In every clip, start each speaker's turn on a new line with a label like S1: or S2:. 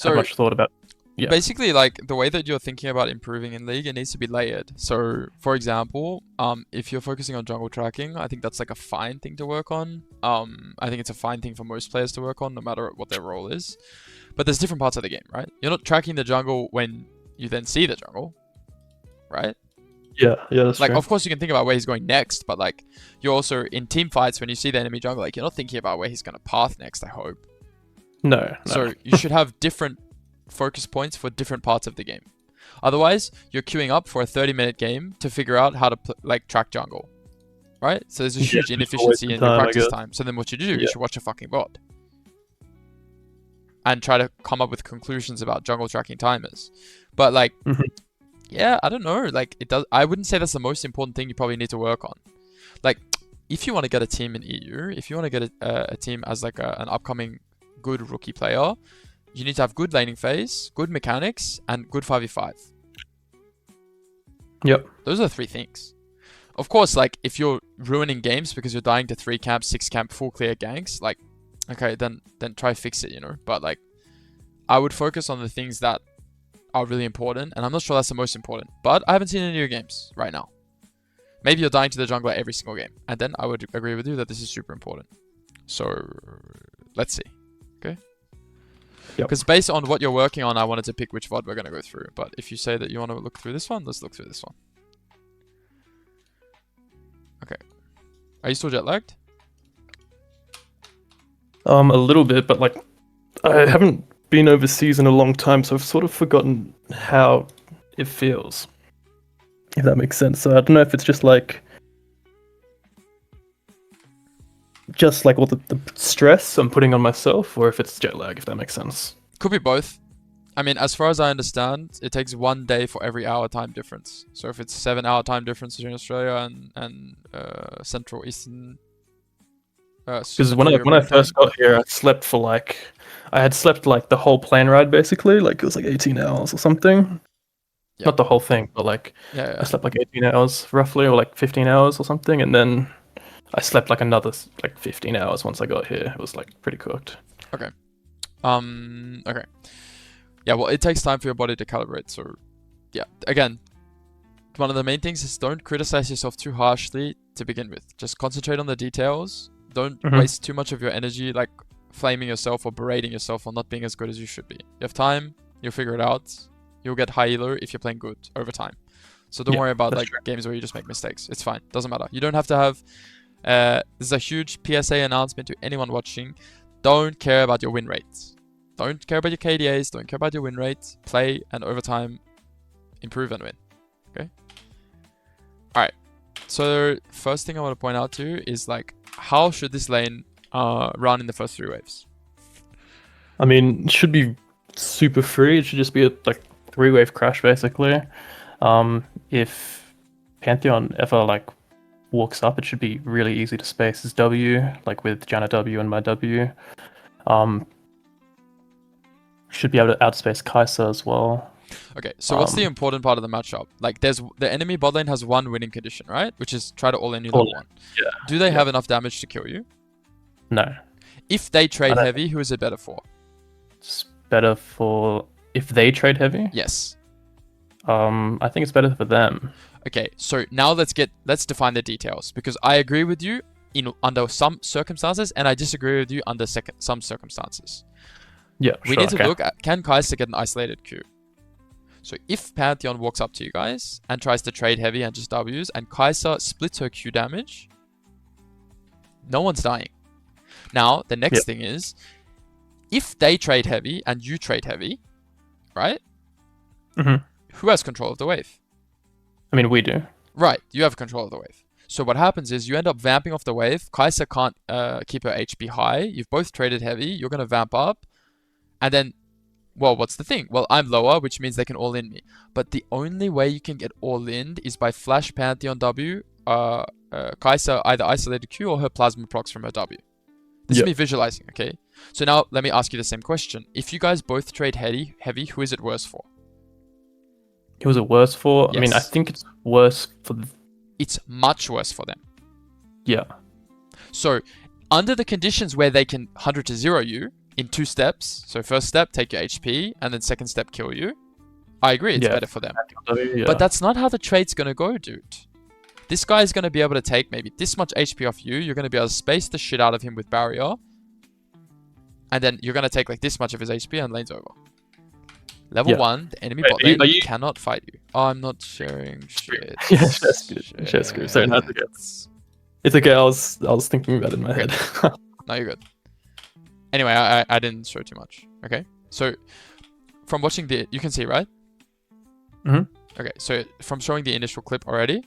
S1: had much thought about. Yeah.
S2: Basically, like the way that you're thinking about improving in League, it needs to be layered. So, for example, if you're focusing on jungle tracking, I think that's like a fine thing to work on. I think it's a fine thing for most players to work on, no matter what their role is. But there's different parts of the game, right? You're not tracking the jungle when you then see the jungle, right?
S1: Yeah, that's
S2: Like,
S1: true.
S2: of course, you can think about where he's going next, but like, you're also in team fights when you see the enemy jungle, like, you're not thinking about where he's gonna path next, I hope.
S1: No.
S2: So you should have different focus points for different parts of the game. Otherwise, you're queuing up for a 30-minute game to figure out how to like track jungle, right? So there's a huge inefficiency in your practice time. So then what you do, you should watch a fucking VOD and try to come up with conclusions about jungle tracking timers. But like, yeah, I don't know. Like it does. I wouldn't say that's the most important thing you probably need to work on. Like, if you want to get a team in EU, if you want to get a team as like an upcoming good rookie player, you need to have good laning phase, good mechanics, and good 5v5.
S1: Yep.
S2: Those are the 3 things. Of course, like, if you're ruining games because you're dying to 3 camp, 6 camp, full clear ganks, like, okay, then try fix it, you know? But, like, I would focus on the things that are really important, and I'm not sure that's the most important. But I haven't seen any of your games right now. Maybe you're dying to the jungler every single game, and then I would agree with you that this is super important. So, let's see. Okay? Because based on what you're working on, I wanted to pick which VOD we're going to go through. But if you say that you want to look through this one, let's look through this one. Okay. Are you still jet lagged?
S1: A little bit, but like, I haven't been overseas in a long time, so I've sort of forgotten how it feels. If that makes sense. So I don't know if it's just like all the stress I'm putting on myself, or if it's jet lag, if that makes sense.
S2: Could be both. I mean, as far as I understand, it takes 1 day for every hour time difference. So if it's 7-hour time difference between Australia and Central Eastern.
S1: Because when I first got here, I had slept like the whole plane ride basically, like it was like 18 hours or something. Yep. Not the whole thing, but like I slept like 18 hours roughly, or like 15 hours or something, and then I slept like another like 15 hours once I got here. It was like pretty cooked.
S2: Okay. Okay. Yeah, well, it takes time for your body to calibrate. So, yeah. Again, one of the main things is don't criticize yourself too harshly to begin with. Just concentrate on the details. Don't waste too much of your energy like flaming yourself or berating yourself for not being as good as you should be. You have time. You'll figure it out. You'll get high elo if you're playing good over time. So don't worry about like games where you just make mistakes. It's fine. Doesn't matter. You don't have to have... this is a huge PSA announcement to anyone watching. Don't care about your win rates. Don't care about your KDAs. Don't care about your win rates. Play, and over time, improve and win. Okay? Alright. So, first thing I want to point out to you is, like, how should this lane run in the first 3 waves?
S1: I mean, it should be super free. It should just be a, like, 3-wave crash, basically. If Pantheon ever, like, walks up, it should be really easy to space his W, like with Janet W and my W. Should be able to outspace Kai'Sa as well.
S2: Okay, so what's the important part of the matchup? Like, there's the enemy bot lane has 1 winning condition, right? Which is try to all-in you level 1.
S1: Yeah.
S2: Do they have enough damage to kill you?
S1: No.
S2: If they trade heavy, who is it better for?
S1: It's better for... If they trade heavy?
S2: Yes.
S1: I think it's better for them.
S2: Okay, so now let's define the details, because I agree with you under some circumstances, and I disagree with you under some circumstances.
S1: Yeah,
S2: we need to look at, can Kai'Sa get an isolated Q? So if Pantheon walks up to you guys and tries to trade heavy and just W's, and Kai'Sa splits her Q damage, no one's dying. Now, the next thing is, if they trade heavy and you trade heavy, right? Who has control of the wave?
S1: I mean, we do.
S2: Right, you have control of the wave. So what happens is you end up vamping off the wave. Kai'Sa can't keep her HP high. You've both traded heavy. You're going to vamp up. And then, well, what's the thing? Well, I'm lower, which means they can all-in me. But the only way you can get all-in is by flash Pantheon W, Kai'Sa either isolated Q or her plasma procs from her W. This is me visualizing, okay? So now, let me ask you the same question. If you guys both trade heavy, who is it worse for?
S1: Who is it worse for? Yes. I mean, I think it's worse for...
S2: It's much worse for them.
S1: Yeah.
S2: So, under the conditions where they can 100 to 0 you, in 2 steps. So first step, take your HP, and then second step, kill you. I agree, it's better for them. But that's not how the trade's gonna go, dude. This guy is gonna be able to take maybe this much HP off you. You're gonna be able to space the shit out of him with barrier. And then you're gonna take like this much of his HP and lane's over. Level 1, the enemy bot lane cannot fight you. Oh, I'm not sharing shit.
S1: Yeah, that's good. That's good. So no, it's okay. I was thinking about it in my head.
S2: No, you're good. Anyway, I didn't show too much. Okay, so from watching you can see, right? Okay, so from showing the initial clip already,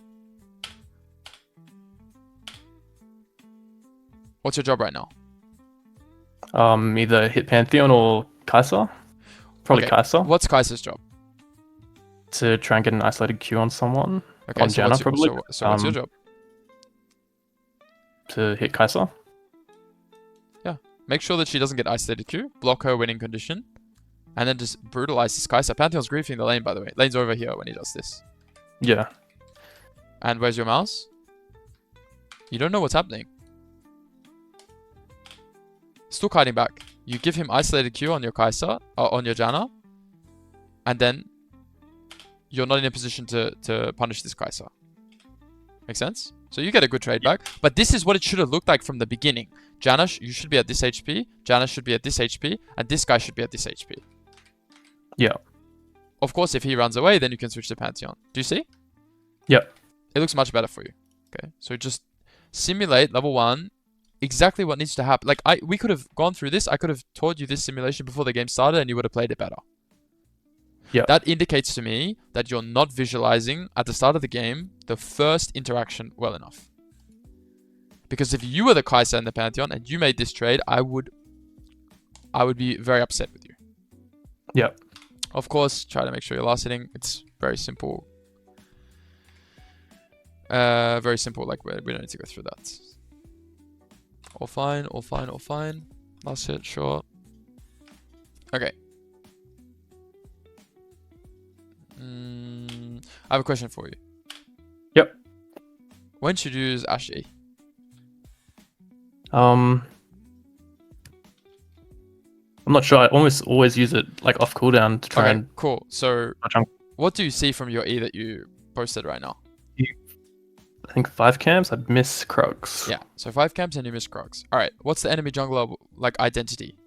S2: what's your job right now?
S1: Either hit Pantheon or Kai'Sa. Probably Kai'Sa.
S2: What's Kai'Sa's job?
S1: To try and get an isolated Q on someone.
S2: Okay,
S1: on Janna, probably.
S2: So what's your job?
S1: To hit Kai'Sa.
S2: Yeah. Make sure that she doesn't get isolated Q. Block her winning condition. And then just brutalize this Kai'Sa. Pantheon's griefing the lane, by the way. Lane's over here when he does this.
S1: Yeah.
S2: And where's your mouse? You don't know what's happening. Still kiting back. You give him isolated Q on your Kai'Sa, or on your Janna, and then you're not in a position to punish this Kai'Sa. Make sense? So you get a good trade back. But this is what it should have looked like from the beginning. Janna, you should be at this HP, Janna should be at this HP, and this guy should be at this HP.
S1: Yeah.
S2: Of course, if he runs away, then you can switch to Pantheon. Do you see?
S1: Yeah.
S2: It looks much better for you. Okay, so just simulate level 1. Exactly what needs to happen. Like, we could have gone through this. I could have taught you this simulation before the game started and you would have played it better.
S1: Yeah.
S2: That indicates to me that you're not visualizing at the start of the game the first interaction well enough. Because if you were the Kai'Sa and the Pantheon and you made this trade, I would be very upset with you.
S1: Yeah.
S2: Of course, try to make sure you're last hitting. It's very simple. Very simple. Like, we don't need to go through that. All fine, all fine, all fine. Last hit, sure. Okay. I have a question for you.
S1: Yep.
S2: When should you use Ashe?
S1: I'm not sure. I almost always use it like off cooldown to try and...
S2: Cool. So, what do you see from your E that you posted right now?
S1: I think 5 camps, I'd miss Krugs.
S2: Yeah, so 5 camps and you miss Krugs. Alright, what's the enemy jungler, like, identity?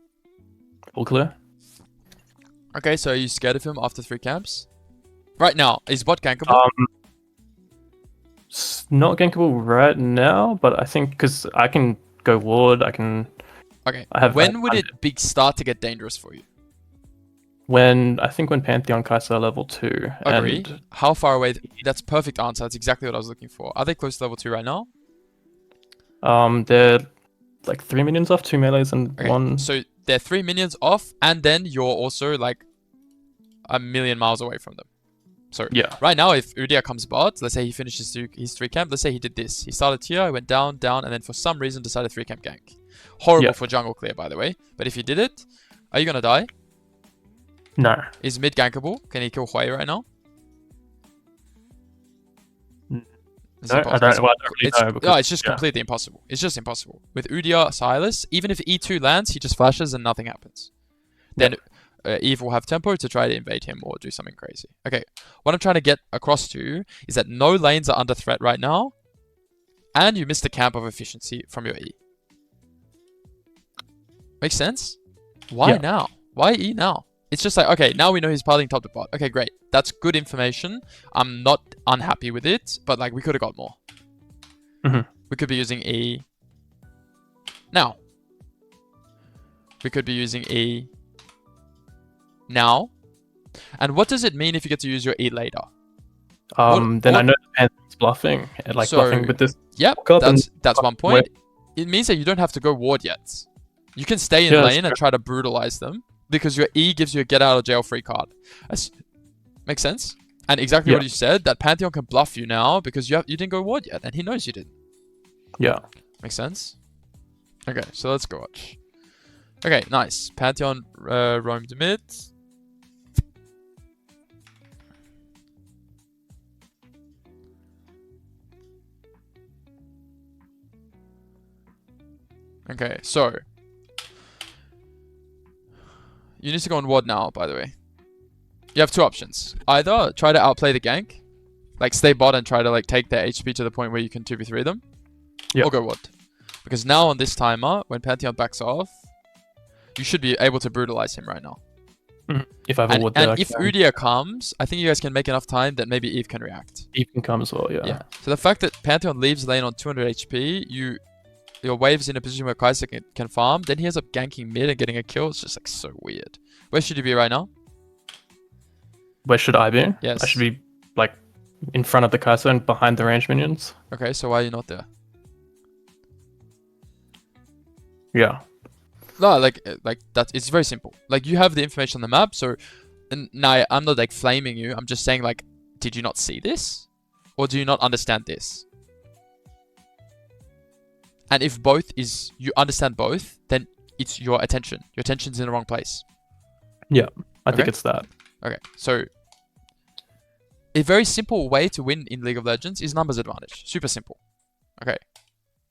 S1: All clear.
S2: Okay, so are you scared of him after 3 camps? Right now, is bot gankable?
S1: Not gankable right now, but I think, because I can go ward, I can...
S2: Okay, when would it start to get dangerous for you?
S1: I think when Pantheon Kai'Sa level 2.
S2: Agree.
S1: And
S2: how far away? That's perfect answer. That's exactly what I was looking for. Are they close to level 2 right now?
S1: They're like 3 minions off, 2 melees and 1.
S2: So they're 3 minions off, and then you're also like a million miles away from them. So right now, if Udyr comes bot, let's say he finishes his 3 camp. Let's say he did this. He started here, went down, down, and then for some reason decided 3 camp gank. Horrible for jungle clear, by the way. But if he did it, are you gonna die?
S1: No.
S2: Is mid gankable? Can he kill Hui right now?
S1: No, I don't really know.
S2: No, it's just completely impossible. It's just impossible. With Udyr, Silas, even if E2 lands, he just flashes and nothing happens. Then Eve will have tempo to try to invade him or do something crazy. Okay, what I'm trying to get across to you is that no lanes are under threat right now, and you missed the camp of efficiency from your E. Makes sense? Why now? Why E now? It's just like, okay, now we know he's piling top to bot. Okay, great. That's good information. I'm not unhappy with it, but like we could have got more. We could be using E now. We could be using E now. And what does it mean if you get to use your E later?
S1: I know the Pantheon's bluffing. Like bluffing with this.
S2: Yep, that's one point. It means that you don't have to go ward yet. You can stay in lane and try to brutalize them. Because your E gives you a get out of jail free card. Makes sense? And exactly what you said, that Pantheon can bluff you now because you didn't go ward yet, and he knows you didn't.
S1: Yeah.
S2: Makes sense? Okay, so let's go watch. Okay, nice. Pantheon roamed mid. Okay, so You need to go on ward now, by the way. You have two options. Either try to outplay the gank, like stay bot and try to like take their HP to the point where you can 2v3 them, or go ward. Because now on this timer, when Pantheon backs off, you should be able to brutalize him right now.
S1: If I have a ward there,
S2: and if Udyr comes, I think you guys can make enough time that maybe Eve can react.
S1: Eve can come as well, yeah.
S2: So the fact that Pantheon leaves lane on 200 HP, your wave's in a position where Kai'Sa can farm, then he ends up ganking mid and getting a kill. It's just like so weird. Where should you be right now?
S1: Where should I be?
S2: Yes.
S1: I should be like in front of the Kai'Sa and behind the range minions.
S2: Okay, so why are you not there?
S1: Yeah.
S2: No, like that. It's very simple. Like you have the information on the map, so and now I'm not like flaming you. I'm just saying like, did you not see this, or do you not understand this? And if both is you understand both, then it's your attention. Your attention's in the wrong place.
S1: Yeah, I think it's that.
S2: Okay, so a very simple way to win in League of Legends is numbers advantage. Super simple. Okay,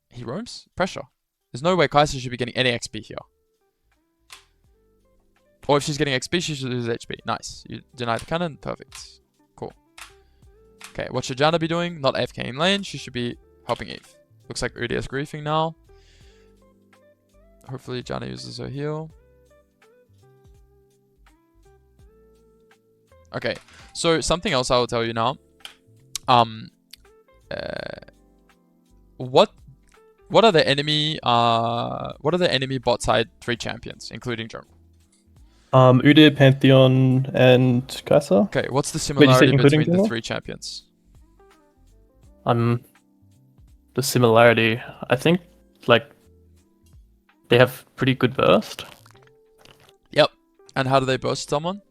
S2: he roams pressure. There's no way Kai'Sa should be getting any XP here. Or if she's getting XP, she should lose HP. Nice. You deny the cannon. Perfect. Cool. Okay, what should Janna be doing? Not AFK in lane. She should be helping Eve. Looks like Udyr is griefing now. Hopefully Janna uses her heal. Okay, so something else I will tell you now. What are the enemy bot side 3 champions, including jungle?
S1: Udyr, Pantheon, and Kai'Sa.
S2: Okay, what's the similarity between
S1: jungle?
S2: the 3 champions?
S1: The similarity, I think, like they have pretty good burst.
S2: Yep. And how do they burst someone?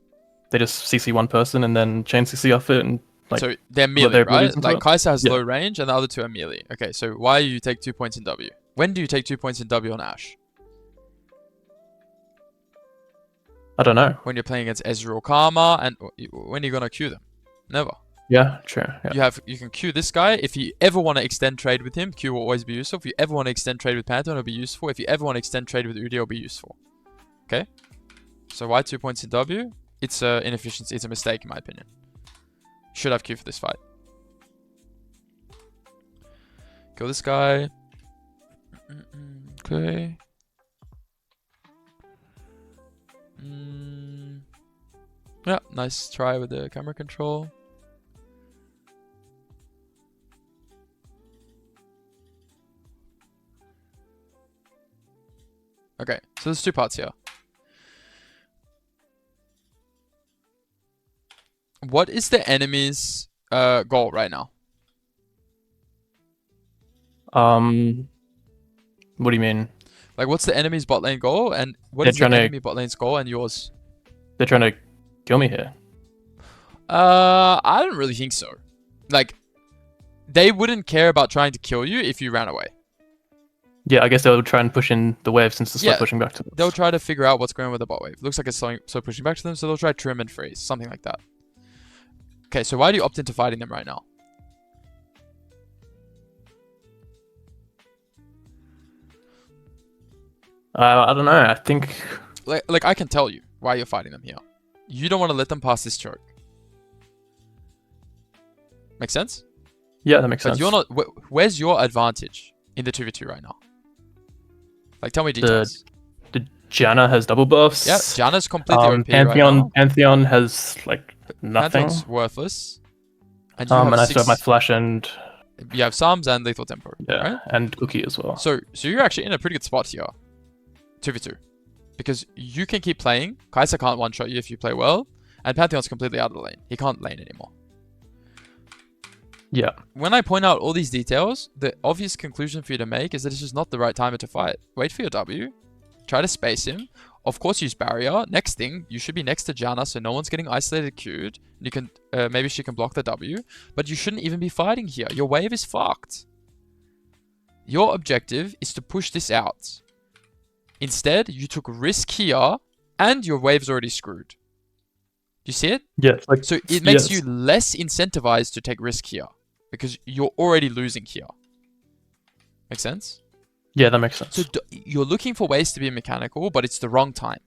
S1: They just CC one person and then chain CC off it, and like.
S2: So they're melee, right? Like Kai'Sa has low range, and the other 2 are melee. Okay, so why do you take 2 points in W? When do you take 2 points in W on Ashe?
S1: I don't know.
S2: When you're playing against Ezreal or Karma, and when are you gonna queue them? Never.
S1: Yeah, true. Yeah.
S2: You can queue this guy. If you ever want to extend trade with him, Q will always be useful. If you ever want to extend trade with Pantheon, it'll be useful. If you ever want to extend trade with Udyr, it'll be useful. Okay? So why 2 points in W? It's an inefficiency. It's a mistake, in my opinion. Should have Q for this fight. Kill this guy. Okay. Yeah, nice try with the camera control. Okay, so there's 2 parts here. What is the enemy's goal right now?
S1: What do you mean?
S2: Like, what's the enemy's bot lane goal, and what is the enemy bot lane's goal and yours?
S1: They're trying to kill me here.
S2: I don't really think so. Like, they wouldn't care about trying to kill you if you ran away.
S1: Yeah, I guess they'll try and push in the wave since it's not pushing back to them.
S2: They'll try to figure out what's going on with the bot wave. Looks like it's so pushing back to them, so they'll try trim and freeze, something like that. Okay, so why do you opt into fighting them right now?
S1: I don't know. I think
S2: like I can tell you why you're fighting them here. You don't want to let them pass this choke. Make sense?
S1: Yeah, that makes sense.
S2: But you're not. Where's your advantage in the 2v2 right now? Like, tell me details.
S1: The Janna has double buffs.
S2: Yeah, Janna's completely OP
S1: Pantheon,
S2: right now.
S1: Pantheon has like nothing.
S2: Pantheon's worthless.
S1: And I still have my flash and.
S2: You have Psalms and Lethal Tempo.
S1: Yeah,
S2: right?
S1: and Cookie as well.
S2: So you're actually in a pretty good spot here. 2v2. Because you can keep playing. Kai'Sa can't one-shot you if you play well. And Pantheon's completely out of the lane. He can't lane anymore.
S1: Yeah.
S2: When I point out all these details, the obvious conclusion for you to make is that it's just not the right time to fight. Wait for your W. Try to space him. Of course, use barrier. Next thing, you should be next to Janna so no one's getting isolated queued. You can maybe she can block the W. But you shouldn't even be fighting here. Your wave is fucked. Your objective is to push this out. Instead, you took risk here, and your wave's already screwed. You see it?
S1: Yes.
S2: Like, so it makes you less incentivized to take risk here, because you're already losing here. Make sense?
S1: Yeah, that makes sense.
S2: So you're looking for ways to be mechanical, but it's the wrong time.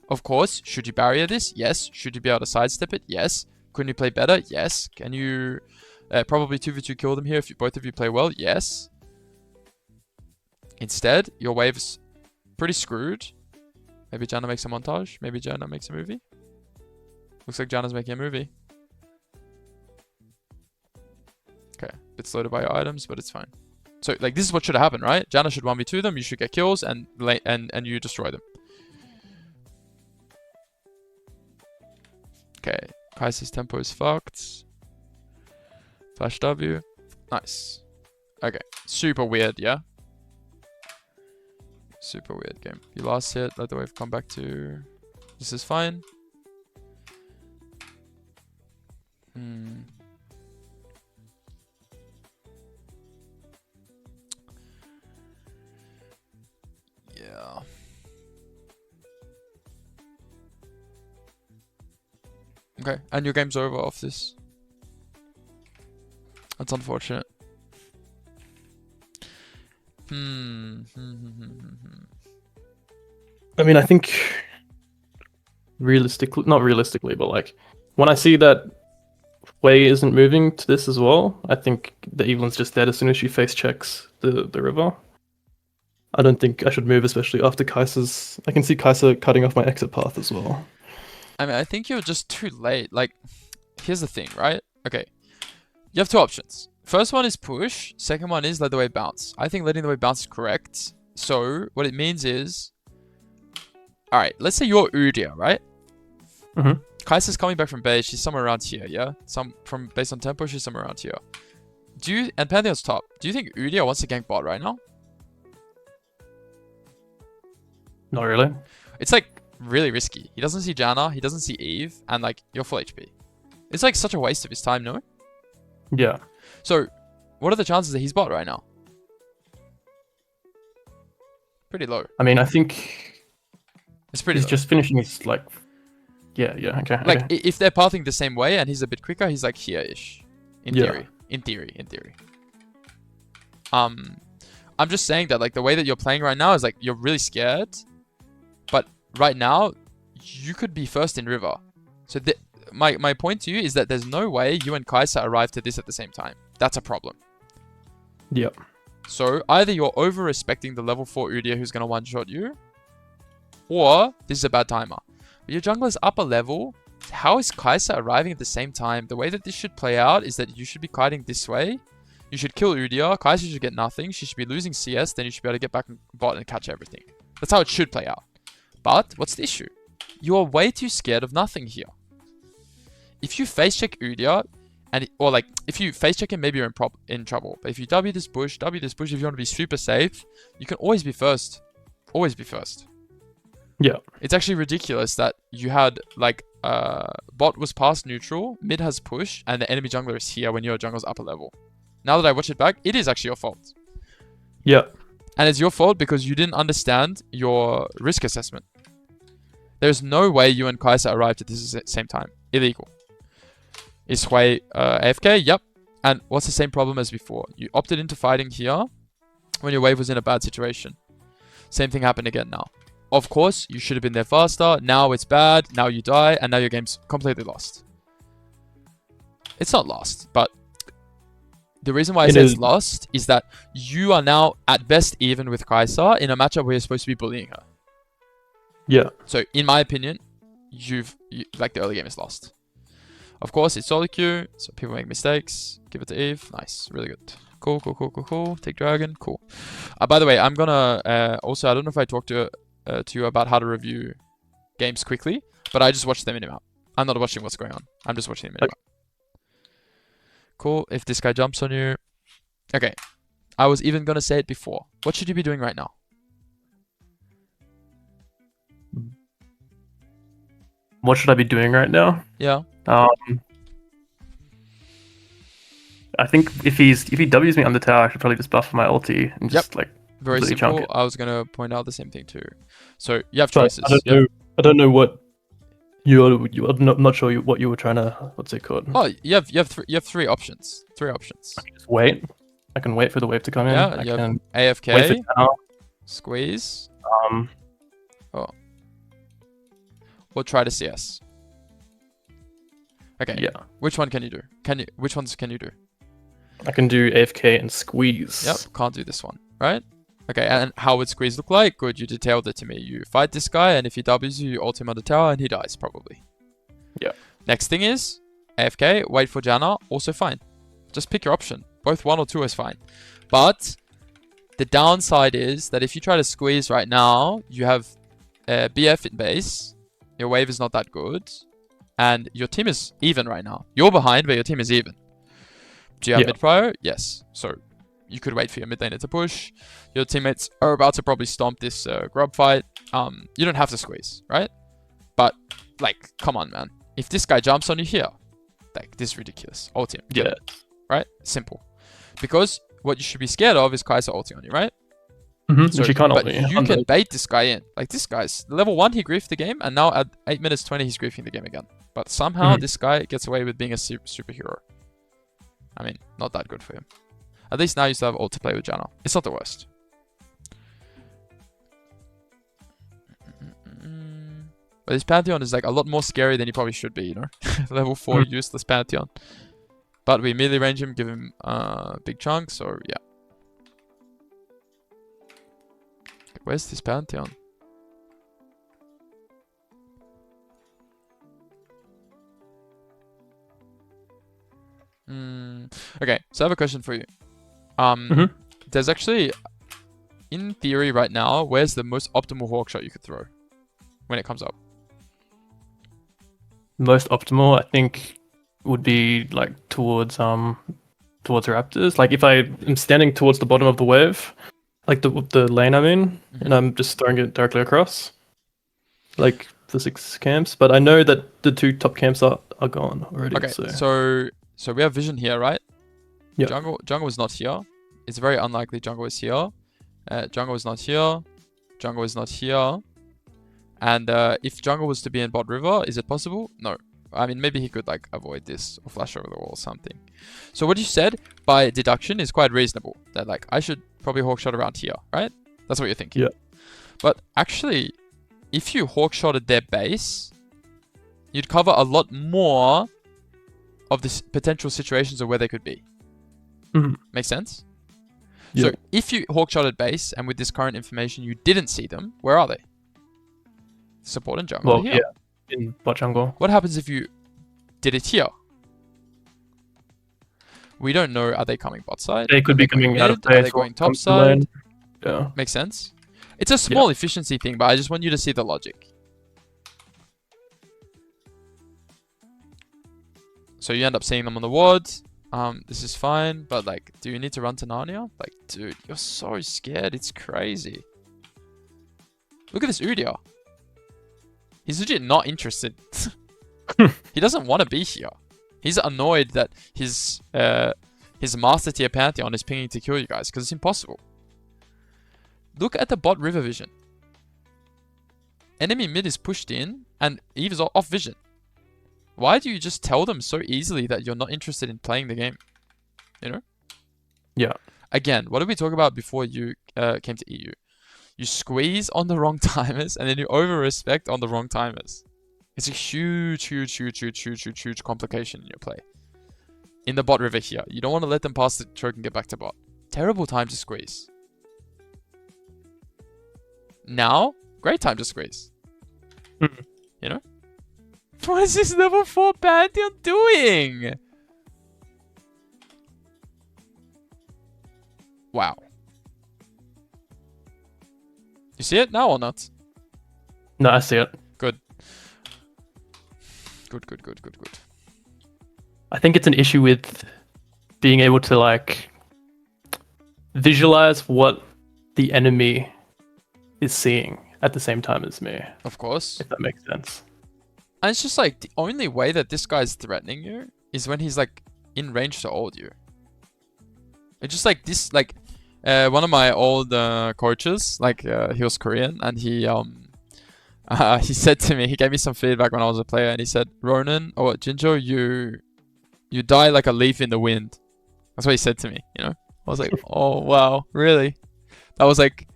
S2: Of course, should you barrier this? Yes. Should you be able to sidestep it? Yes. Couldn't you play better? Yes. Can you probably 2v2 kill them here if both of you play well? Yes. Instead, your wave's pretty screwed. Maybe Janna makes a montage. Maybe Janna makes a movie. Looks like Janna's making a movie. Okay, bit slowed by your items, but it's fine. So, like, this is what should have happened, right? Janna should 1v2 them, you should get kills, and you destroy them. Okay, Kaiser's tempo is fucked. Flash W. Nice. Okay, super weird, yeah? Super weird game. You last hit, let the wave come back to... This is fine. Yeah. Okay, and your game's over off this. That's unfortunate.
S1: I mean, I think realistically, not realistically, but like when I see that Wei isn't moving to this as well, I think the Evelyn's just dead as soon as she face checks the river. I don't think I should move, especially after Kaiser's. I can see Kaiser cutting off my exit path as well.
S2: I mean, I think you're just too late. Like, here's the thing, right? Okay, you have two options. First one is push. Second one is let the wave bounce. I think letting the wave bounce is correct. So what it means is, all right, let's say you're Udia, right?
S1: Mm-hmm.
S2: Kaiser's coming back from base. She's somewhere around here, yeah? Based on tempo, she's somewhere around here. And Pantheon's top. Do you think Udia wants to gank bot right now?
S1: Not really.
S2: It's like really risky. He doesn't see Janna, he doesn't see Eve, and like you're full HP. It's like such a waste of his time, no?
S1: Yeah.
S2: So, what are the chances that he's bot right now? Pretty low.
S1: I mean, I think
S2: it's pretty
S1: he's
S2: low.
S1: just finishing his like... Yeah, okay.
S2: Like,
S1: okay.
S2: if they're pathing the same way and he's a bit quicker, he's like here-ish. In theory. In theory. I'm just saying that like the way that you're playing right now is like you're really scared. But right now, you could be first in river. So my point to you is that there's no way you and Kaiser arrive to this at the same time. That's a problem.
S1: Yep.
S2: So either you're over-respecting the level 4 Udia who's going to one-shot you, or this is a bad timer. But your jungler's upper level, how is Kaiser arriving at the same time? The way that this should play out is that you should be kiting this way. You should kill Udia. Kaiser should get nothing. She should be losing CS. Then you should be able to get back in bot and catch everything. That's how it should play out. But what's the issue? You are way too scared of nothing here. If you face check Udia, or like if you face check him, maybe you're in trouble. But if you W this bush, if you want to be super safe, you can always be first. Always be first.
S1: Yeah.
S2: It's actually ridiculous that you had like bot was past neutral, mid has push, and the enemy jungler is here when your jungler's upper level. Now that I watch it back, it is actually your fault.
S1: Yeah.
S2: And it's your fault because you didn't understand your risk assessment. There's no way you and Kaiser arrived at this same time. Illegal. Is Hui AFK? Yep. And what's the same problem as before? You opted into fighting here when your wave was in a bad situation. Same thing happened again now. Of course, you should have been there faster. Now it's bad. Now you die. And now your game's completely lost. It's not lost, but the reason why I say it's lost is that you are now at best even with Kaiser in a matchup where you're supposed to be bullying her.
S1: Yeah.
S2: So in my opinion, like the early game is lost. Of course, it's SoloQ, so people make mistakes. Give it to Eve. Nice. Really good. Cool. Take dragon. Cool. By the way, I'm gonna also, I don't know if I talked to you about how to review games quickly, but I just watched the minimap. I'm not watching what's going on. I'm just watching the minimap. Cool. If this guy jumps on you. Okay. I was even gonna say it before. What should you be doing right now?
S1: What should I be doing right now?
S2: Yeah.
S1: I think if he W's me on the tower, I should probably just buff my ulti and just like
S2: very
S1: really
S2: simple.
S1: chunk it.
S2: I was gonna point out the same thing too. So you have
S1: But
S2: choices.
S1: I don't know what I'm not sure what you were trying to, what's it called?
S2: Oh, you have three options. I
S1: can just wait. I can wait for the wave to come in.
S2: Yeah,
S1: I
S2: you
S1: can
S2: have AFK.
S1: wait for tower.
S2: Squeeze. or try to CS? Okay.
S1: Yeah.
S2: Which one can you do? Which ones can you do?
S1: I can do AFK and squeeze.
S2: Yep, can't do this one, right? Okay, and how would squeeze look like? Good, you detailed it to me. You fight this guy, and if he Ws you, you ult him on the tower, and he dies, probably.
S1: Yeah.
S2: Next thing is, AFK, wait for Janna, also fine. Just pick your option. Both 1 or 2 is fine. But the downside is that if you try to squeeze right now, you have BF in base, your wave is not that good, and your team is even right now. You're behind, but your team is even. Do you have mid prior? Yes. So you could wait for your mid laner to push. Your teammates are about to probably stomp this grub fight. You don't have to squeeze, right? But, like, come on, man. If this guy jumps on you here, like, this is ridiculous. Ult him.
S1: Yeah.
S2: Right? Simple. Because what you should be scared of is Kai'Sa ulting on you, right?
S1: So, you can't ult me.
S2: You can bait this guy in. Like, this guy's level 1, he griefed the game, and now at 8 minutes 20, he's griefing the game again. But somehow, this guy gets away with being a superhero. I mean, not that good for him. At least now you still have ult to play with Janna. It's not the worst. But this Pantheon is like a lot more scary than he probably should be, you know? Level 4 useless Pantheon. But we immediately range him, give him big chunks, so yeah. Where's this Pantheon? Okay, so I have a question for you. There's actually, in theory right now, where's the most optimal hawk shot you could throw when it comes up?
S1: Most optimal, I think, would be like towards raptors. Like if I am standing towards the bottom of the wave, like the lane I'm in, and I'm just throwing it directly across, like the 6 camps. But I know that the 2 top camps are gone already.
S2: Okay, so we have vision here, right?
S1: Yeah.
S2: Jungle is not here. It's very unlikely jungle is here. Jungle is not here. Jungle is not here. And if jungle was to be in bot river, is it possible? No. I mean, maybe he could like avoid this or flash over the wall or something. So what you said by deduction is quite reasonable. That like I should probably hawkshot around here, right? That's what you're thinking.
S1: Yeah.
S2: But actually, if you hawkshotted their base, you'd cover a lot more of the potential situations of where they could be. Make sense?
S1: Yeah.
S2: So if you hawkshotted base and with this current information you didn't see them, where are they? Support and jungle.
S1: Well, here. Yeah, in bot jungle.
S2: What happens if you did it here? We don't know. Are they coming bot side?
S1: They could be coming out of base.
S2: Are they going top side?
S1: Yeah.
S2: Makes sense. It's a small efficiency thing, but I just want you to see the logic. So you end up seeing them on the ward. This is fine, but like, do you need to run to Narnia? Like, dude, you're so scared. It's crazy. Look at this Udyr. He's legit not interested. He doesn't want to be here. He's annoyed that his master tier Pantheon is pinging to kill you guys because it's impossible. Look at the bot river vision. Enemy mid is pushed in and Eve is off vision. Why do you just tell them so easily that you're not interested in playing the game? You know?
S1: Yeah.
S2: Again, what did we talk about before you came to EU? You squeeze on the wrong timers and then you over-respect on the wrong timers. It's a huge complication in your play. In the bot river here. You don't want to let them pass the choke and get back to bot. Terrible time to squeeze. Now, great time to squeeze. You know? What is this level 4 Pantheon doing? Wow. You see it now or not?
S1: No, I see it.
S2: Good. Good.
S1: I think it's an issue with being able to like visualize what the enemy is seeing at the same time as me.
S2: Of course.
S1: If that makes sense.
S2: And it's just like the only way that this guy's threatening you is when he's like in range to ult you. It's just like this, like one of my old coaches, like he was Korean, and he said to me, he gave me some feedback when I was a player, and he said, Ronan or Jinjo, you die like a leaf in the wind. That's what he said to me, you know? I was like, oh wow, really? That was like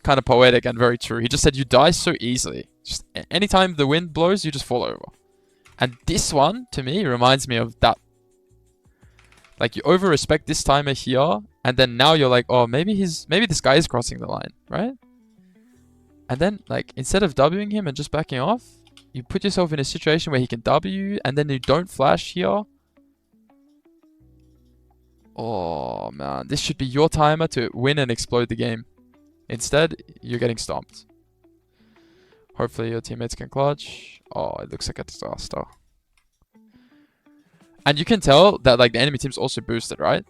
S2: kind of poetic and very true. He just said you die so easily. Just anytime the wind blows, you just fall over. And this one, to me, reminds me of that. Like, you over-respect this timer here, and then now you're like, oh, maybe this guy is crossing the line, right? And then, like, instead of Wing him and just backing off, you put yourself in a situation where he can W, and then you don't flash here. Oh, man. This should be your timer to win and explode the game. Instead, you're getting stomped. Hopefully your teammates can clutch. Oh, it looks like a disaster. And you can tell that, like, the enemy team's also boosted, right?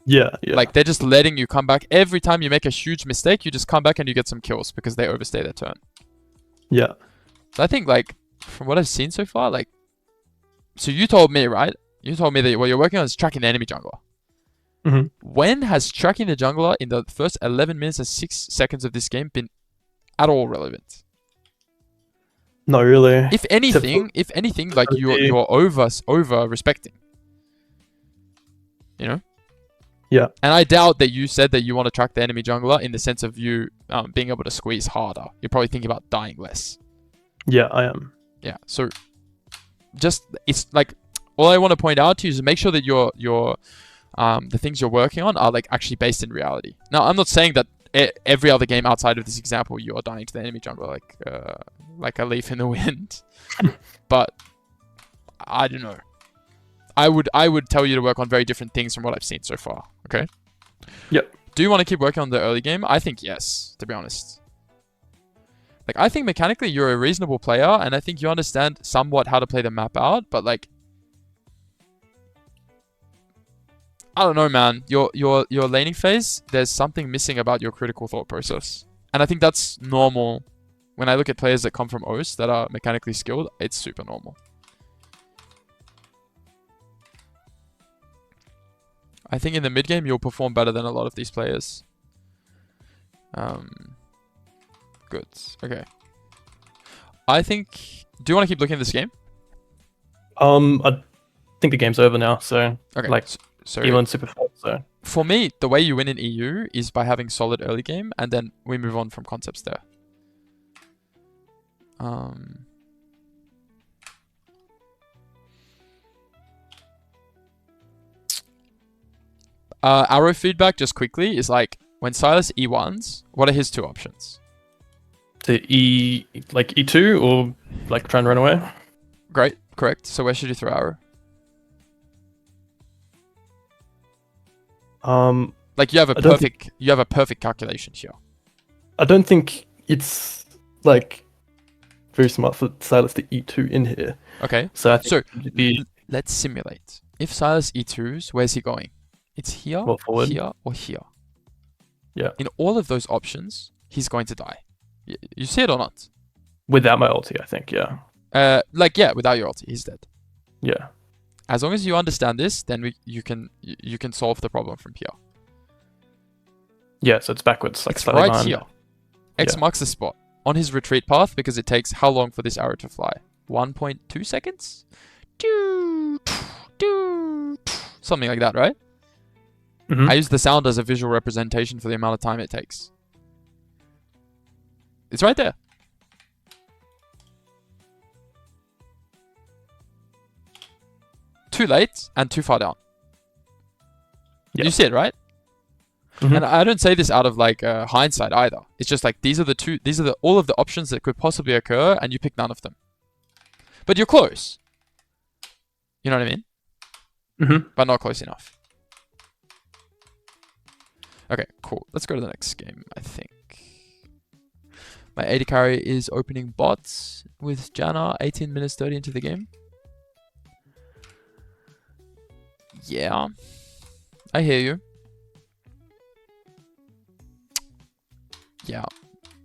S1: Yeah.
S2: Like, they're just letting you come back. Every time you make a huge mistake, you just come back and you get some kills because they overstay their turn.
S1: Yeah.
S2: So I think, like, from what I've seen so far, like... So you told me, right? You told me that what you're working on is tracking the enemy jungler.
S1: Mm-hmm.
S2: When has tracking the jungler in the first 11 minutes and 6 seconds of this game been at all relevant?
S1: Not really.
S2: If anything, like you're over respecting. You know?
S1: Yeah.
S2: And I doubt that you said that you want to track the enemy jungler in the sense of you being able to squeeze harder. You're probably thinking about dying less.
S1: Yeah, I am.
S2: Yeah. So just it's like all I want to point out to you is make sure that your the things you're working on are like actually based in reality. Now, I'm not saying that every other game outside of this example you're dying to the enemy jungler like a leaf in the wind. But I don't know. I would tell you to work on very different things from what I've seen so far. Okay?
S1: Yep.
S2: Do you want to keep working on the early game? I think yes, to be honest. Like, I think mechanically you're a reasonable player, and I think you understand somewhat how to play the map out, but like, I don't know, man. Your laning phase, there's something missing about your critical thought process. And I think that's normal. When I look at players that come from OS that are mechanically skilled, it's super normal. I think in the mid game you'll perform better than a lot of these players. Good. Okay. I think... Do you want to keep looking at this game?
S1: I think the game's over now, so...
S2: Okay.
S1: Like,
S2: so
S1: Elon's super fast, so...
S2: For me, the way you win in EU is by having solid early game, and then we move on from concepts there. Arrow feedback, just quickly, is like, when Silas E1s, what are his two options?
S1: To E2 or like try and run away?
S2: Great, correct. So where should you throw arrow? Like you have a perfect calculation here.
S1: I don't think it's like very smart for Silas to E2 in here.
S2: Okay.
S1: So I think
S2: let's simulate. If Silas E2s, where's he going? It's here, here, or here.
S1: Yeah.
S2: In all of those options, he's going to die. You see it or not?
S1: Without my ulti, I think, yeah.
S2: Without your ulti, he's dead.
S1: Yeah.
S2: As long as you understand this, then you can solve the problem from here.
S1: Yeah, so it's backwards, like
S2: it's right
S1: behind.
S2: here. X marks the spot on his retreat path because it takes how long for this arrow to fly? 1.2 seconds? Something like that, right?
S1: Mm-hmm.
S2: I use the sound as a visual representation for the amount of time it takes. It's right there. Too late and too far down.
S1: Yep.
S2: You see it, right? Mm-hmm. And I don't say this out of like hindsight either. It's just like these are all of the options that could possibly occur, and you pick none of them. But you're close. You know what I mean?
S1: Mm-hmm.
S2: But not close enough. Okay, cool. Let's go to the next game, I think. My AD carry is opening bots with Janna, 18 minutes 30 into the game. Yeah. I hear you. Yeah.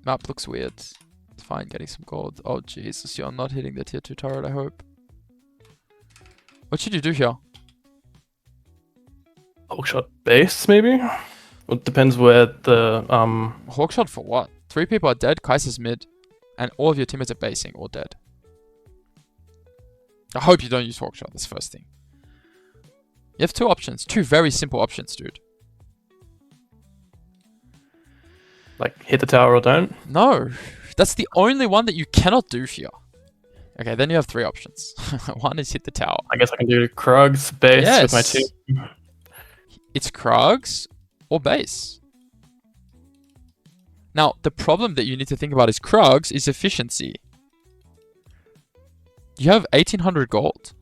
S2: Map looks weird. It's fine getting some gold. Oh, Jesus. You're not hitting the tier 2 turret, I hope. What should you do here?
S1: Hawkshot base, maybe? Well, it depends where the...
S2: Hawkshot for what? 3 people are dead, Kaiser's mid, and all of your teammates are basing or dead. I hope you don't use Hawkshot, that's the first thing. You have 2 options. 2 very simple options, dude.
S1: Like, hit the tower or don't?
S2: No. That's the only one that you cannot do here. Okay, then you have 3 options. One is hit the tower.
S1: I guess I can do Krugs, base with my team.
S2: It's Krugs or base. Now, the problem that you need to think about is Krugs is efficiency. You have 1800 gold.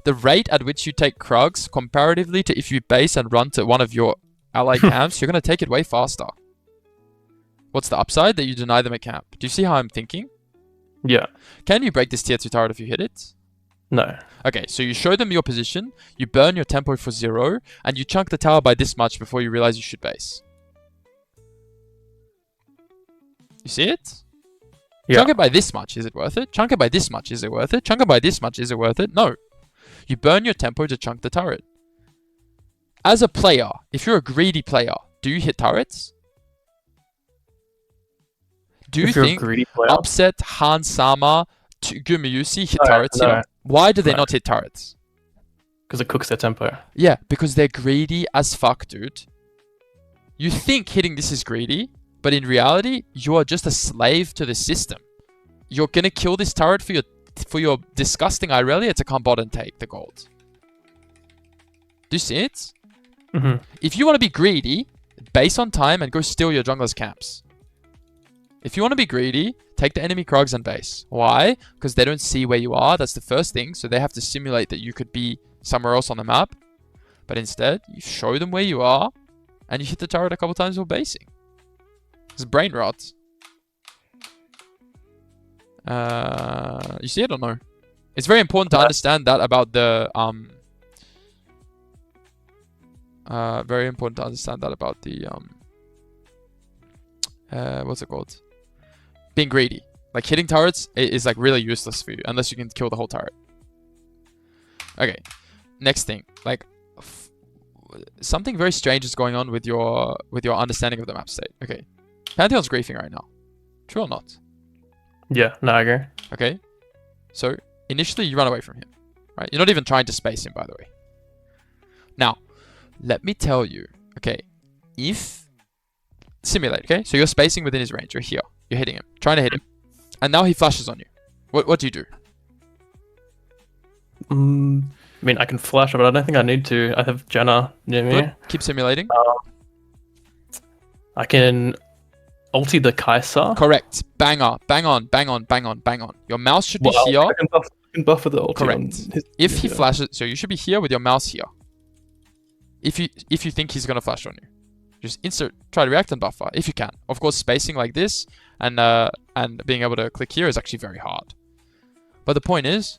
S2: The rate at which you take Krugs comparatively to if you base and run to one of your ally camps, you're going to take it way faster. What's the upside? That you deny them a camp. Do you see how I'm thinking?
S1: Yeah.
S2: Can you break this tier 2 turret if you hit it?
S1: No.
S2: Okay, so you show them your position, you burn your tempo for 0, and you chunk the tower by this much before you realize you should base. You see it? Yeah. Chunk it by this much, is it worth it? Chunk it by this much, is it worth it? Chunk it by this much, is it worth it? No. You burn your tempo to chunk the turret. As a player, if you're a greedy player, do you hit turrets? Do you think Upset, Han Sama, Gumiyusi hit turrets here? Why do they not hit turrets?
S1: Because it cooks their tempo.
S2: Yeah, because they're greedy as fuck, dude. You think hitting this is greedy, but in reality, you are just a slave to the system. You're gonna kill this turret for your disgusting Irelia to come bot and take the gold. Do you see it? If you want to be greedy, base on time and go steal your jungler's camps. If you want to be greedy, take the enemy Krugs and base. Why? Because they don't see where you are. That's the first thing. So they have to simulate that you could be somewhere else on the map. But instead, you show them where you are and you hit the turret a couple times while basing. It's brain rot. You see it or no? It's very important to understand that about the very important to understand that about the what's it called? Being greedy. Like hitting turrets is like really useless for you unless you can kill the whole turret. Okay, next thing, like something very strange is going on with your understanding of the map state. Okay, Pantheon's griefing right now. True or not?
S1: Yeah, no, I agree.
S2: Okay, so initially you run away from him, right? You're not even trying to space him, by the way. Now, let me tell you, okay, if simulate, okay, so you're spacing within his range. You're here, you're hitting him, trying to hit him, and now he flashes on you. What do you do?
S1: I mean, I can flash, but I don't think I need to. I have Jenna near me.
S2: Good. Keep simulating.
S1: I can ulti the Kai'Sa.
S2: Correct. Banger. Bang on. Bang on. Bang on. Bang on. Your mouse should be here.
S1: I can buff with the ulti.
S2: Correct. If he flashes, so you should be here with your mouse here. If you think he's gonna flash on you, just try to react and buffer if you can. Of course, spacing like this and being able to click here is actually very hard. But the point is,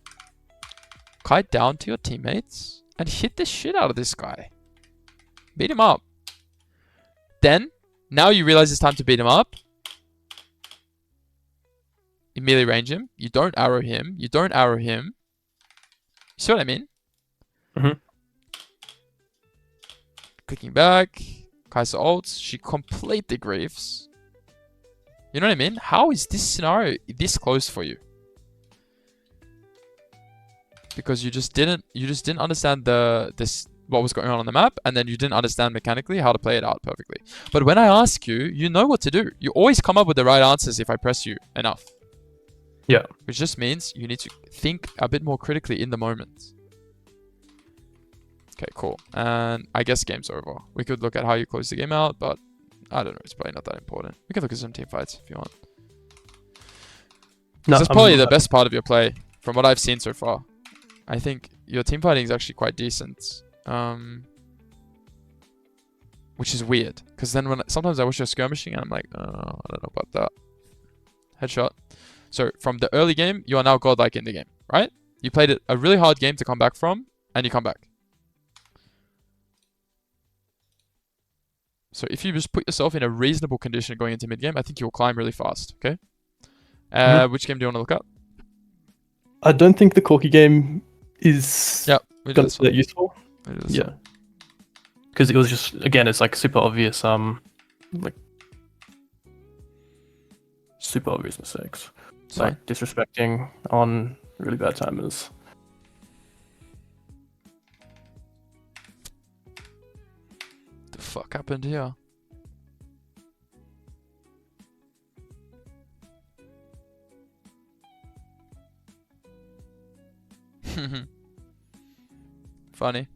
S2: kite down to your teammates and hit the shit out of this guy. Beat him up. Then, now you realize it's time to beat him up. You melee range him. You don't arrow him. You don't arrow him. You see what I mean? Clicking back. Kai'Sa ults. She completely griefs. You know what I mean? How is this scenario this close for you? Because you just didn't understand what was going on the map, and then you didn't understand mechanically how to play it out perfectly. But when I ask you, you know what to do. You always come up with the right answers if I press you enough.
S1: Yeah.
S2: Which just means you need to think a bit more critically in the moment. Okay, cool. And I guess game's over. We could look at how you close the game out, but I don't know. It's probably not that important. We can look at some team fights if you want. No, this is probably the best part of your play from what I've seen so far. I think your team fighting is actually quite decent. Which is weird. Because then sometimes I watch your skirmishing and I'm like, oh, I don't know about that. Headshot. So from the early game, you are now godlike in the game, right? You played a really hard game to come back from, and you come back. So if you just put yourself in a reasonable condition going into mid-game, I think you'll climb really fast, okay? Which game do you want to look at?
S1: I don't think the Corki game is that useful. Yeah. Because it was just, again, it's like super obvious, like super obvious mistakes.
S2: Sorry?
S1: Like disrespecting on really bad timers.
S2: The fuck happened here? Funny.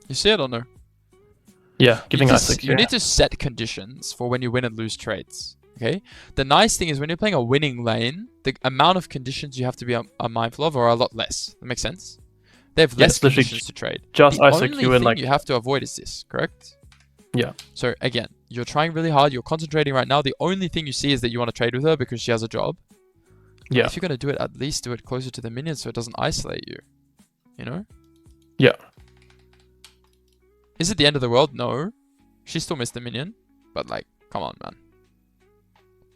S2: You see it or no?
S1: Yeah, giving us
S2: you need to set conditions for when you win and lose trades. Okay. The nice thing is when you're playing a winning lane, the amount of conditions you have to be mindful of are a lot less. That makes sense. They have less conditions to trade.
S1: Just
S2: the
S1: SoloQ
S2: only
S1: and
S2: thing
S1: like
S2: you have to avoid is this, correct?
S1: Yeah.
S2: So again, you're trying really hard. You're concentrating right now. The only thing you see is that you want to trade with her because she has a job.
S1: Yeah.
S2: If you're gonna do it, at least do it closer to the minions so it doesn't isolate you. You know?
S1: Yeah.
S2: Is it the end of the world? No. She still missed the minion. But like, come on, man.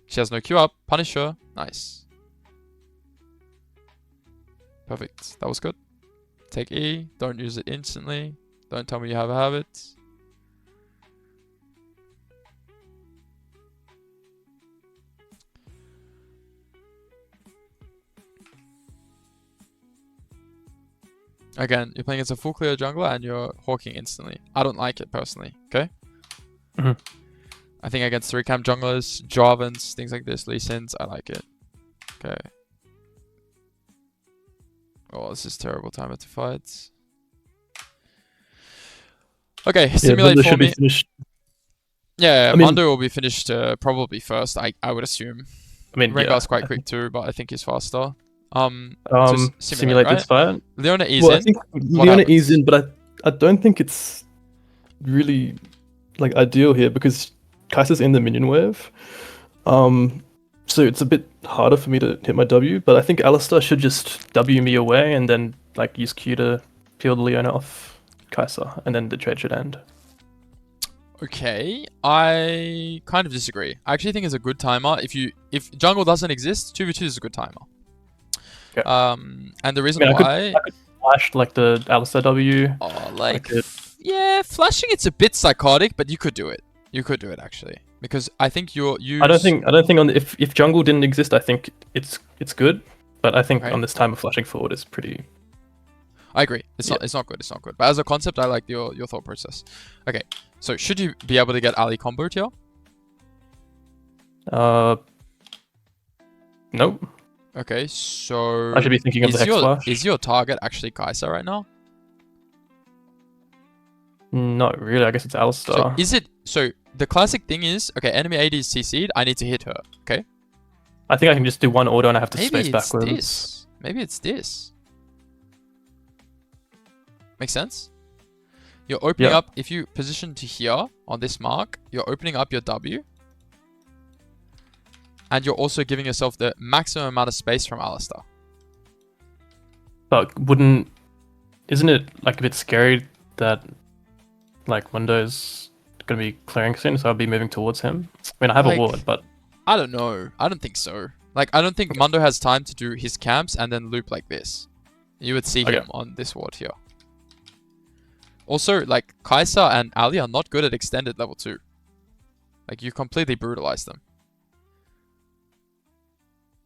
S2: She has no Q up. Punish her. Nice. Perfect. That was good. Take E. Don't use it instantly. Don't tell me you have a habit. Again, you're playing as a full clear jungler and you're hawking instantly. I don't like it personally, okay? I think against 3-camp junglers, Jarvans, things like this, Lee Sins, I like it. Okay. Oh, this is terrible time to fight. Okay, simulate for me. Yeah, Mondo will be finished probably first, I would assume.
S1: I mean,
S2: Rengar's quite quick too, but I think he's faster.
S1: Simulate
S2: right?
S1: this fight.
S2: Leona E's in.
S1: I think Leona E's in, but I don't think it's really like ideal here because Kai'Sa's in the minion wave. So it's a bit harder for me to hit my W, but I think Alistar should just W me away and then like use Q to peel the Leona off Kai'Sa, and then the trade should end.
S2: Okay, I kind of disagree. I actually think it's a good timer. If jungle doesn't exist, 2v2 is a good timer.
S1: Okay.
S2: And the reason why
S1: I could flash like the Alistar W.
S2: Oh, yeah, flashing it's a bit psychotic, but you could do it. You could do it actually, because I think I don't think if jungle didn't exist, I think it's good, but I think on this time of flashing forward is pretty. I agree. It's not good. It's not good. But as a concept, I like your thought process. Okay, so should you be able to get Ali comboed here?
S1: Nope.
S2: Okay, so
S1: I should be thinking of the Hex Flash.
S2: Is your target actually Kai'Sa right now?
S1: Not really. I guess it's Alistar.
S2: So the classic thing is, okay, enemy AD is CC'd. I need to hit her. Okay.
S1: I think I can just do one auto and I have to space backwards.
S2: Maybe it's this. Makes sense? You're opening up, if you position to here on this mark, you're opening up your W. And you're also giving yourself the maximum amount of space from Alistar.
S1: But isn't it like a bit scary that like Mundo's gonna be clearing soon, so I'll be moving towards him? I mean, I have a ward, but
S2: I don't know. I don't think so. Like, I don't think Mundo has time to do his camps and then loop like this. You would see him on this ward here. Also, like, Kai'Sa and Ali are not good at extended level 2. Like, you completely brutalize them.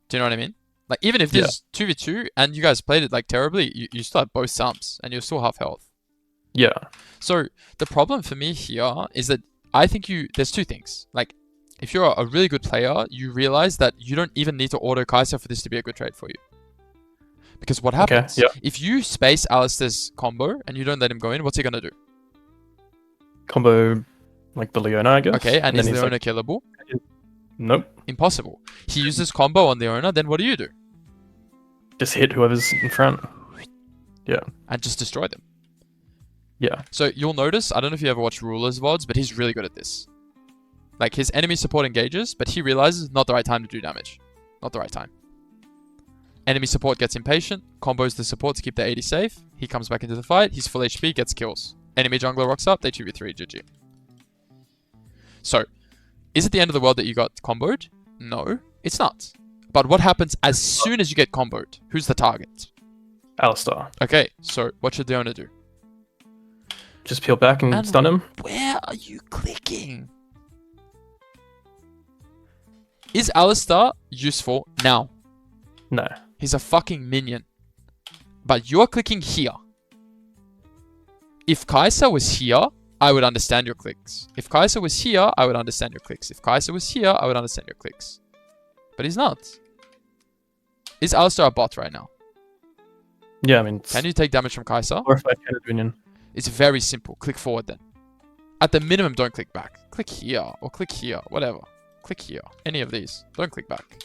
S2: Do you know what I mean? Like, even if this is 2v2 and you guys played it, like, terribly, you still have both sumps and you're still half health.
S1: Yeah.
S2: So, the problem for me here is that I think there's two things. Like, if you're a really good player, you realize that you don't even need to auto Kai'Sa for this to be a good trade for you. Because what happens, if you space Alistar's combo and you don't let him go in, what's he going to do?
S1: Combo, like the Leona, I guess.
S2: Okay, and is Leona killable?
S1: Nope.
S2: Impossible. He uses combo on Leona, then what do?
S1: Just hit whoever's in front. Yeah.
S2: And just destroy them.
S1: Yeah.
S2: So you'll notice, I don't know if you ever watched Ruler's VODs, but he's really good at this. Like, his enemy support engages, but he realizes not the right time to do damage. Not the right time. Enemy support gets impatient, combos the support to keep the 80 safe. He comes back into the fight, he's full HP, gets kills. Enemy jungler rocks up, they 2v3, GG. So, is it the end of the world that you got comboed? No, it's not. But what happens as soon as you get comboed? Who's the target?
S1: Alistar.
S2: Okay, so what should Leona do?
S1: Just peel back and stun him.
S2: Where are you clicking? Is Alistar useful now?
S1: No.
S2: He's a fucking minion. But you're clicking here. If Kai'Sa was here, I would understand your clicks. If Kai'Sa was here, I would understand your clicks. If Kai'Sa was here, I would understand your clicks. But he's not. Is Alistar a bot right now?
S1: Yeah, I mean...
S2: Can you take damage from Kai'Sa?
S1: Or if I can, minion.
S2: It's very simple. Click forward then. At the minimum, don't click back. Click here or click here. Whatever. Click here. Any of these. Don't click back.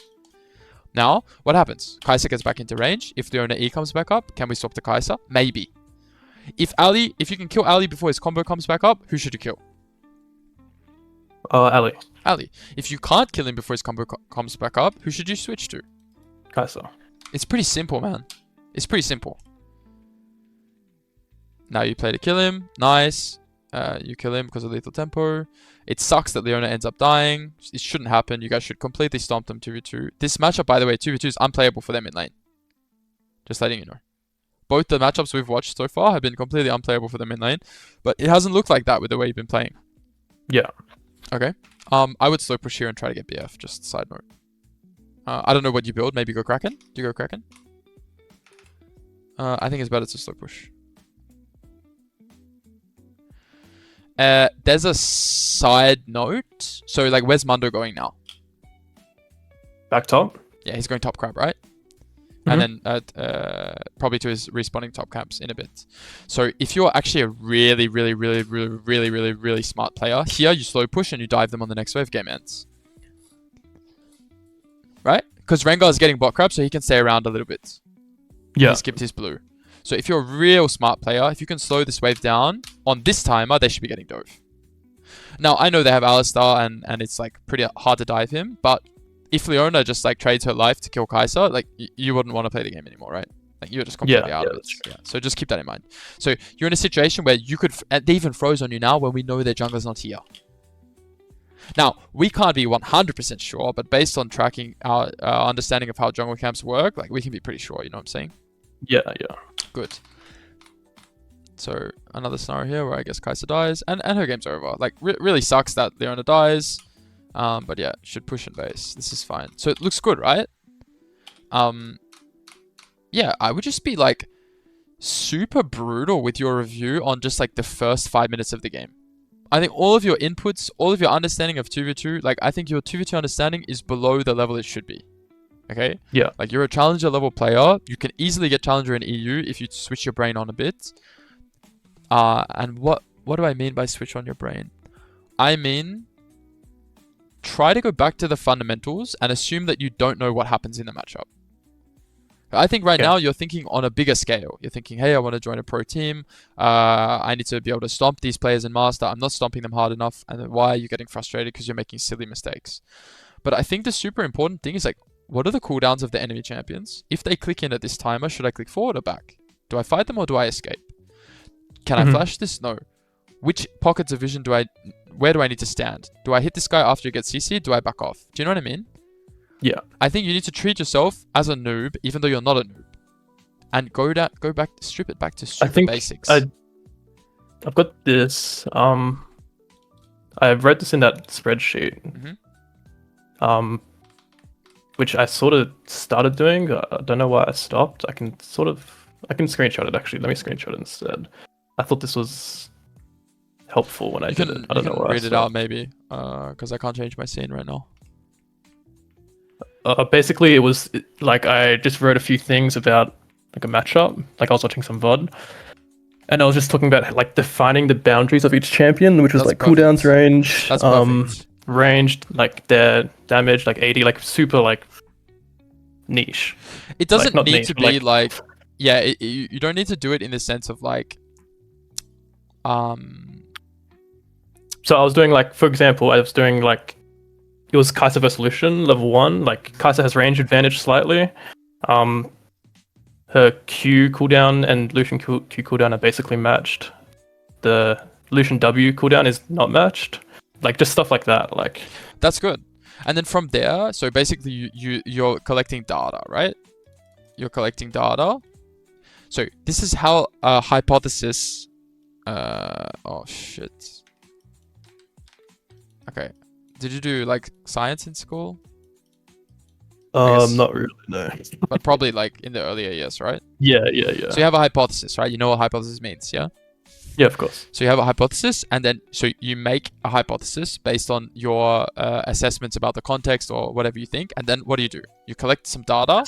S2: Now, what happens? Kai'Sa gets back into range. If Leona E comes back up, can we swap to Kai'Sa? Maybe. If you can kill Ali before his combo comes back up, who should you kill?
S1: Ali.
S2: Ali. If you can't kill him before his combo comes back up, who should you switch to?
S1: Kai'Sa.
S2: It's pretty simple, man. It's pretty simple. Now you play to kill him. Nice. You kill him because of lethal tempo. It sucks that Leona ends up dying. It shouldn't happen. You guys should completely stomp them 2v2. This matchup, by the way, 2v2 is unplayable for them in lane. Just letting you know. Both the matchups we've watched so far have been completely unplayable for them in lane. But it hasn't looked like that with the way you've been playing.
S1: Yeah.
S2: Okay. I would slow push here and try to get BF. Just side note. I don't know what you build. Maybe go Kraken? Do you go Kraken? I think it's better to slow push. There's a side note. So, like, where's Mundo going now?
S1: Back top?
S2: Yeah, he's going top crab, right? And then probably to his respawning top camps in a bit. So, if you're actually a really smart player, here you slow push and you dive them on the next wave, game ends. Right? Because Rengar is getting bot crab, so he can stay around a little bit.
S1: Yeah.
S2: He skipped his blue. So if you're a real smart player, if you can slow this wave down on this timer, they should be getting dove. Now, I know they have Alistar and it's like pretty hard to dive him, but if Leona just like trades her life to kill Kai'Sa, like you wouldn't want to play the game anymore, right? Like you're just completely out of it. Yeah. So just keep that in mind. So you're in a situation where you could, they even froze on you now when we know their jungler's not here. Now, we can't be 100% sure, but based on tracking our understanding of how jungle camps work, like we can be pretty sure, you know what I'm saying?
S1: Yeah.
S2: Good. So another scenario here where I guess Kai'Sa dies and her game's over. Like really sucks that Leona dies. But yeah, should push and base. This is fine. So it looks good, right? Yeah, I would just be like super brutal with your review on just like the first 5 minutes of the game. I think all of your inputs, all of your understanding of 2v2, like I think your 2v2 understanding is below the level it should be. Okay?
S1: Yeah.
S2: Like you're a challenger level player. You can easily get challenger in EU if you switch your brain on a bit. And what do I mean by switch on your brain? I mean, try to go back to the fundamentals and assume that you don't know what happens in the matchup. I think right now you're thinking on a bigger scale. You're thinking, hey, I want to join a pro team. I need to be able to stomp these players in Master. I'm not stomping them hard enough. And then why are you getting frustrated? Because you're making silly mistakes. But I think the super important thing is like, what are the cooldowns of the enemy champions? If they click in at this timer, should I click forward or back? Do I fight them or do I escape? Can I flash this? No. Which pockets of vision where do I need to stand? Do I hit this guy after you get CC? Do I back off? Do you know what I mean?
S1: Yeah.
S2: I think you need to treat yourself as a noob, even though you're not a noob. And go back, strip it back to super basics.
S1: I've got this, I've read this in that spreadsheet. Which I sort of started doing. I don't know why I stopped. I can screenshot it actually. Let me screenshot it instead. I thought this was helpful when I did it. I don't know why.
S2: Read it out maybe, because I can't change my scene right now.
S1: Basically, it was like I just wrote a few things about like a matchup. Like I was watching some VOD, and I was just talking about like defining the boundaries of each champion, which was like cooldowns, range, ranged, like their damage, like 80, like super like niche.
S2: It doesn't need to be like yeah. You don't need to do it in the sense of like
S1: So I was doing like, for example, I was doing like, it was Kai'Sa vs Lucian, level 1. Like Kai'Sa has range advantage slightly. Her Q cooldown and Lucian Q cooldown are basically matched. The Lucian W cooldown is not matched. Like just stuff like that. Like
S2: that's good. And then from there, so basically you're collecting data, right? You're collecting data. So this is how a hypothesis. Oh shit. Okay. Did you do like science in school? guess.
S1: Not really, no.
S2: But probably like in the earlier years, right?
S1: Yeah.
S2: So you have a hypothesis, right? You know what hypothesis means, yeah?
S1: Yeah, of course.
S2: So you have a hypothesis, and then so you make a hypothesis based on your assessments about the context or whatever you think, and then what do? You collect some data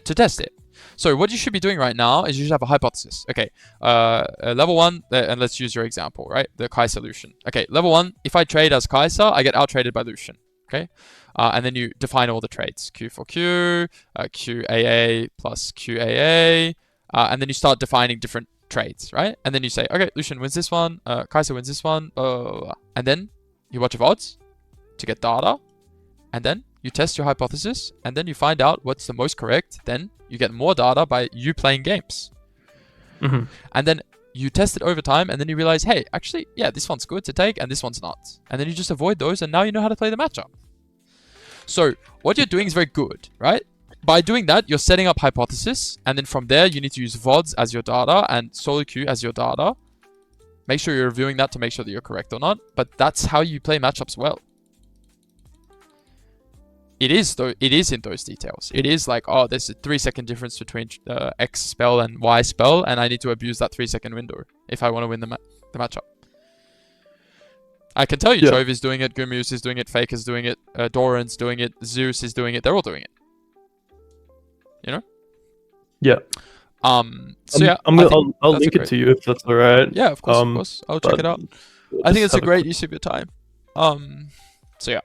S2: to test it. So what you should be doing right now is you should have a hypothesis. Okay, level 1, and let's use your example, right? The Kai solution. Okay, level 1, if I trade as Kaiser, I get out-traded by Lucian. Okay, and then you define all the trades. Q for Q, QAA plus QAA, and then you start defining different trades, right? And then you say, okay, Lucian wins this one, Kaiser wins this one, and then you watch VODs to get data, and then you test your hypothesis, and then you find out what's the most correct. Then you get more data by you playing games. And then you test it over time, and then you realize, hey, actually, yeah, this one's good to take, and this one's not. And then you just avoid those, and now you know how to play the matchup. So what you're doing is very good, right? By doing that, you're setting up hypothesis, and then from there, you need to use VODs as your data and SoloQ as your data. Make sure you're reviewing that to make sure that you're correct or not, but that's how you play matchups well. It is in those details. It is like, oh, there's a 3-second difference between X spell and Y spell, and I need to abuse that 3-second window if I want to win the matchup. I can tell you, Chove is doing it, Gumuse is doing it, Fake is doing it, Doran's doing it, Zeus is doing it. They're all doing it. You know?
S1: Yeah.
S2: So yeah,
S1: I'll link it to you if that's all right.
S2: Yeah, of course, I'll check it out. I think it's a great use of your time. So yeah.